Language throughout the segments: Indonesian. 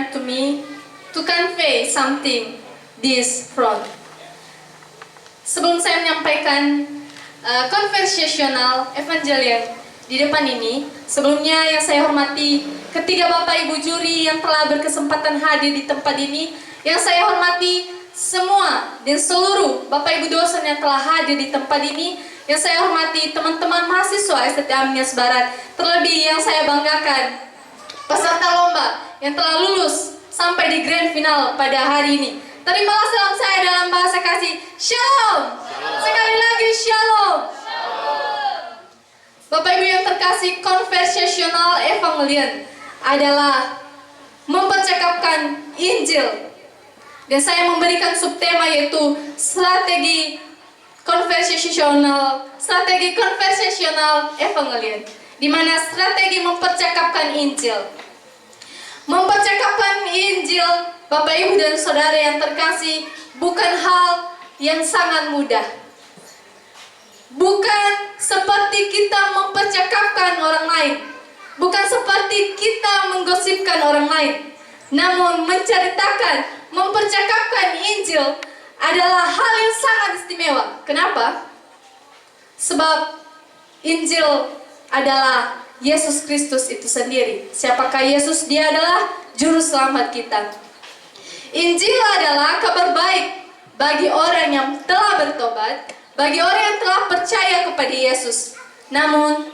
time to me to convey something this front. Sebelum saya menyampaikan conversational evangelion di depan ini, sebelumnya yang saya hormati ketiga Bapak Ibu juri yang telah berkesempatan hadir di tempat ini, yang saya hormati semua dan seluruh Bapak Ibu dosen yang telah hadir di tempat ini, yang saya hormati teman-teman mahasiswa STT Amnias Barat, terlebih yang saya banggakan peserta lomba yang telah lulus sampai di grand final pada hari ini. Terimalah salam saya dalam bahasa kasih. Shalom. Sekali lagi shalom. Bapak Ibu yang terkasih, conversational evangelion adalah mempercakapkan Injil. Dan saya memberikan subtema yaitu strategi conversational evangelion, di mana strategi mempercakapkan Injil. Mempercakapkan Injil, Bapak Ibu dan Saudara yang terkasih, bukan hal yang sangat mudah. Bukan seperti kita mempercakapkan orang lain, bukan seperti kita menggosipkan orang lain, namun menceritakan, mempercakapkan Injil adalah hal yang sangat istimewa. Kenapa? Sebab Injil adalah Yesus Kristus itu sendiri. Siapakah Yesus? Dia adalah juru selamat kita. Injil adalah kabar baik bagi orang yang telah bertobat, bagi orang yang telah percaya kepada Yesus. Namun,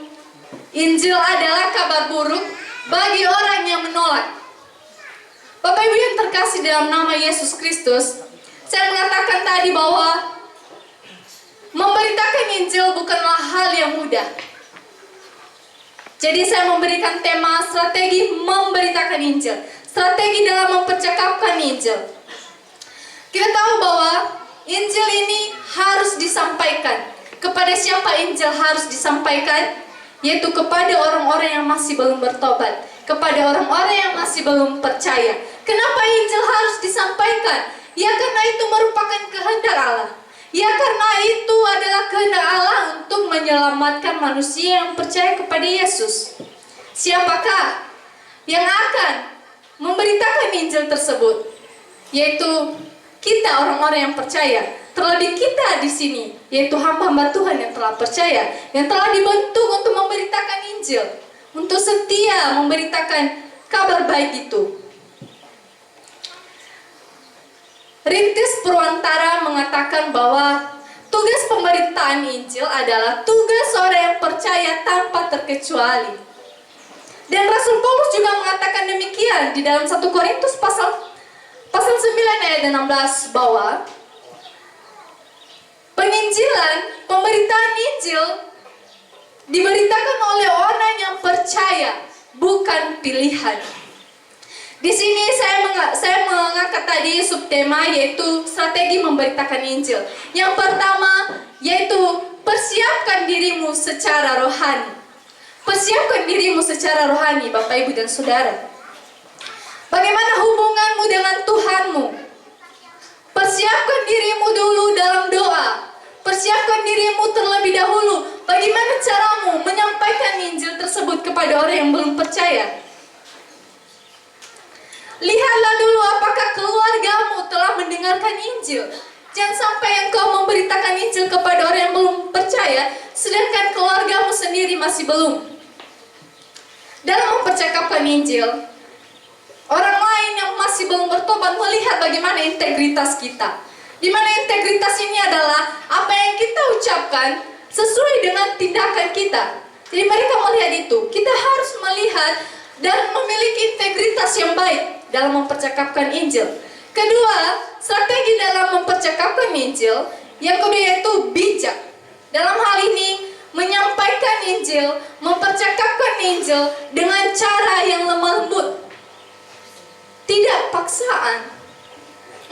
Injil adalah kabar buruk bagi orang yang menolak. Bapak Ibu yang terkasih dalam nama Yesus Kristus, saya mengatakan tadi bahwa memberitakan Injil bukanlah hal yang mudah. Jadi saya memberikan tema strategi memberitakan Injil, strategi dalam mempercakapkan Injil. Kita tahu bahwa Injil ini harus disampaikan. Kepada siapa Injil harus disampaikan? Yaitu kepada orang-orang yang masih belum bertobat, kepada orang-orang yang masih belum percaya. Kenapa Injil harus disampaikan? Ya karena itu merupakan kehendak Allah. Ya karena itu adalah kehendak Allah untuk menyelamatkan manusia yang percaya kepada Yesus. Siapakah yang akan memberitakan Injil tersebut? Yaitu kita, orang-orang yang percaya. Terlebih kita di sini, yaitu hamba-hamba Tuhan yang telah percaya, yang telah dibentuk untuk memberitakan Injil, untuk setia memberitakan kabar baik itu. Rintis Purwantara mengatakan bahwa tugas pemberitaan Injil adalah tugas orang yang percaya tanpa terkecuali. Dan Rasul Paulus juga mengatakan demikian di dalam 1 Korintus pasal 9 ayat 16 bahwa penginjilan, pemberitaan Injil diberitakan oleh orang yang percaya, bukan pilihan. Di sini saya mengangkat tadi subtema yaitu strategi memberitakan Injil. Yang pertama yaitu persiapkan dirimu secara rohani. Persiapkan dirimu secara rohani, Bapak Ibu dan Saudara. Bagaimana hubunganmu dengan Tuhanmu? Persiapkan dirimu dulu dalam doa. Persiapkan dirimu terlebih dahulu. Bagaimana caramu menyampaikan Injil tersebut kepada orang yang belum percaya? Lihatlah dulu apakah keluargamu telah mendengarkan Injil. Jangan sampai engkau memberitakan Injil kepada orang yang belum percaya, sedangkan keluargamu sendiri masih belum. Dalam mempercakapkan Injil, orang lain yang masih belum bertobat melihat bagaimana integritas kita. Di mana integritas ini adalah apa yang kita ucapkan sesuai dengan tindakan kita. Jadi mereka melihat itu. Kita harus melihat dan memiliki integritas yang baik dalam mempercakapkan Injil. Kedua, strategi dalam mempercakapkan Injil. Yang kedua yaitu bijak. Dalam hal ini, menyampaikan Injil, mempercakapkan Injil dengan cara yang lemah lembut. Tidak paksaan.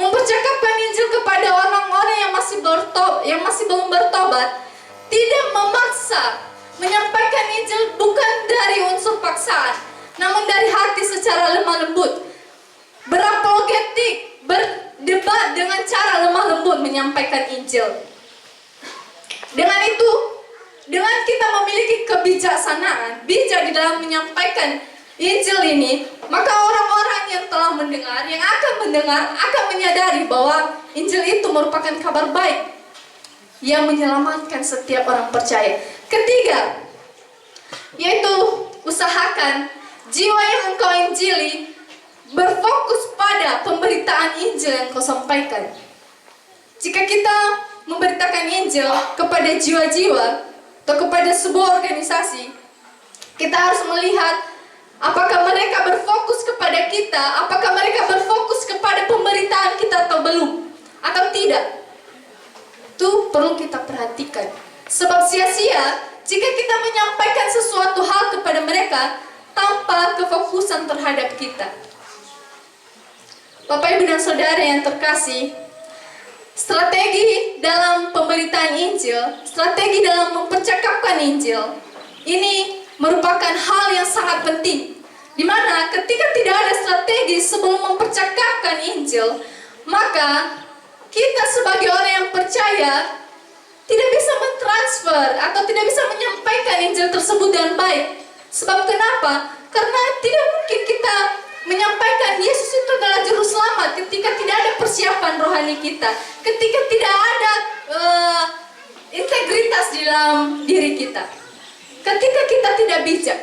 Mempercakapkan Injil kepada orang-orang yang masih belum bertobat. Tidak memaksa. Menyampaikan Injil bukan dari unsur paksaan, namun dari hati secara lemah lembut. Berapologetik, berdebat dengan cara lemah lembut menyampaikan Injil. Dengan itu, dengan kita memiliki kebijaksanaan, bijak di dalam menyampaikan Injil ini, maka orang-orang yang telah mendengar, yang akan mendengar, akan menyadari bahwa Injil itu merupakan kabar baik yang menyelamatkan setiap orang percaya. Ketiga, yaitu usahakan jiwa yang engkau injili berfokus pada pemberitaan Injil yang kau sampaikan. Jika kita memberitakan Injil kepada jiwa-jiwa atau kepada sebuah organisasi, kita harus melihat apakah mereka berfokus kepada kita, apakah mereka berfokus kepada pemberitaan kita atau belum, atau tidak. Itu perlu kita perhatikan. Sebab sia-sia jika kita menyampaikan sesuatu hal kepada mereka tanpa kefokusan terhadap kita. Bapak, Ibu, dan Saudara yang terkasih, strategi dalam pemberitaan Injil, strategi dalam mempercakapkan Injil, ini merupakan hal yang sangat penting. Di mana ketika tidak ada strategi sebelum mempercakapkan Injil, maka kita sebagai orang yang percaya tidak bisa mentransfer atau tidak bisa menyampaikan Injil tersebut dengan baik. Sebab kenapa? Karena tidak mungkin kita menyampaikan Yesus itu adalah juru selamat ketika tidak ada persiapan rohani kita, ketika tidak ada integritas di dalam diri kita, ketika kita tidak bijak.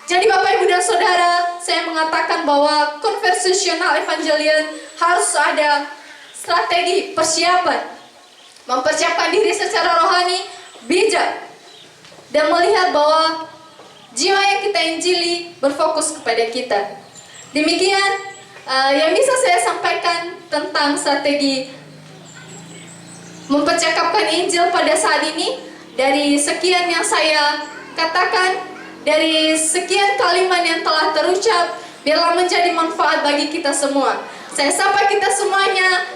Jadi Bapak, Ibu, dan Saudara, saya mengatakan bahwa conversational evangelion harus ada strategi persiapan, mempersiapkan diri secara rohani, bijak, dan melihat bahwa jiwa yang kita injili berfokus kepada kita. Demikian yang bisa saya sampaikan tentang strategi mempercakapkan Injil pada saat ini. Dari sekian yang saya katakan, dari sekian kalimat yang telah terucap, biarlah menjadi manfaat bagi kita semua. Saya sapa kita semuanya